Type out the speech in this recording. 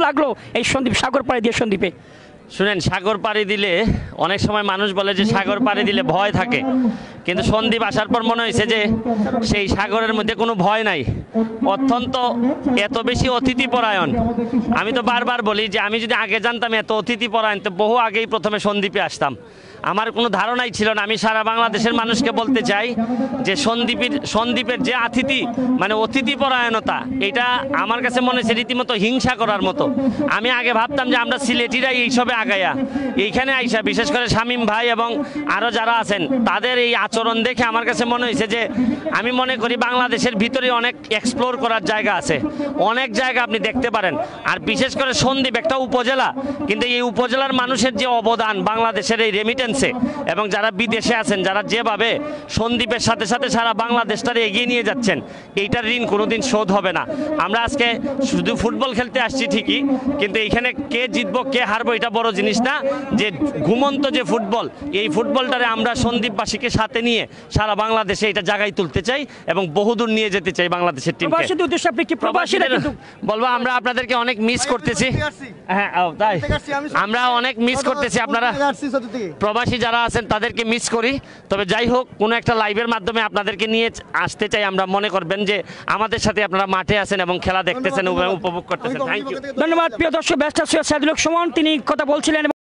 লাগলো এই সন্দ্বীপ সাগর পাড়ি দিয়ে সন্দ্বীপে? শুনেন, সাগর পাড়ি দিলে অনেক সময় মানুষ বলে যে সাগর পাড়ি দিলে ভয় থাকে, কিন্তু সন্দ্বীপ আসার পর মনে হয়েছে যে সেই সাগরের মধ্যে কোনো ভয় নাই। অত্যন্ত এত বেশি অতিথিপরায়ণ। আমি তো বারবার বলি যে আমি যদি আগে জানতাম এত অতিথিপরায়ণ, তো বহু আগেই প্রথমে সন্দ্বীপে আসতাম। আমার কোনো ধারণাই ছিল না। আমি সারা বাংলাদেশের মানুষকে বলতে চাই যে সন্দ্বীপের যে মানে অতিথিপরায়ণতা, এটা আমার কাছে মনে হচ্ছে রীতিমতো হিংসা করার মতো। আমি আগে ভাবতাম যে আমরা সিলেটিরাই এইসবে আগায়া, এইখানে আইসা বিশেষ করে শামীম ভাই এবং আরও যারা আছেন তাদের এই আচরণ দেখে আমার কাছে মনে হয়েছে যে আমি মনে করি বাংলাদেশের ভিতরে অনেক এক্সপ্লোর করার জায়গা আছে, অনেক জায়গা আপনি দেখতে পারেন। আর বিশেষ করে সন্দ্বীপ একটা উপজেলা, কিন্তু এই উপজেলার মানুষের যে অবদান বাংলাদেশের এই রেমিটেন্সে, এবং যারা বিদেশে আছেন, যারা যেভাবে সন্দ্বীপের সাথে সাথে সারা বাংলাদেশটারে এগিয়ে নিয়ে যাচ্ছেন, এইটার ঋণ কোনোদিন শোধ হবে না। আমরা আজকে শুধু ফুটবল খেলতে আসছি ঠিকই, কিন্তু এইখানে কে জিতবো কে হারবো এটা বড় জিনিস না। যে ঘুমন্ত যে ফুটবল, এই ফুটবলটারে আমরা সন্দ্বীপবাসীকে সাথে নিয়ে সারা বাংলাদেশে এটা জায়গায় তুলতে চাই এবং বহুদূর নিয়ে যেতে চাই বাংলাদেশের টিমকে। বলবো আমরা আপনাদেরকে অনেক মিস করতেছি। হ্যাঁ তাই, আমরা অনেক মিস করতেছি। আপনারা প্রবাসী যারা আছেন তাদেরকে মিস করি। তবে যাই হোক, কোনো একটা লাইভের মাধ্যমে আপনাদেরকে নিয়ে আসতে চাই। আমরা মনে করবেন যে আমাদের সাথে আপনারা মাঠে আছেন এবং খেলা দেখতেছেন, উপভোগ করতেছেন। থ্যাংক ইউ, ধন্যবাদ। প্রিয় দর্শক, ব্যারিস্টার সৈয়দ সাইদুল হক সুমন তিনি কথা বলছিলেন।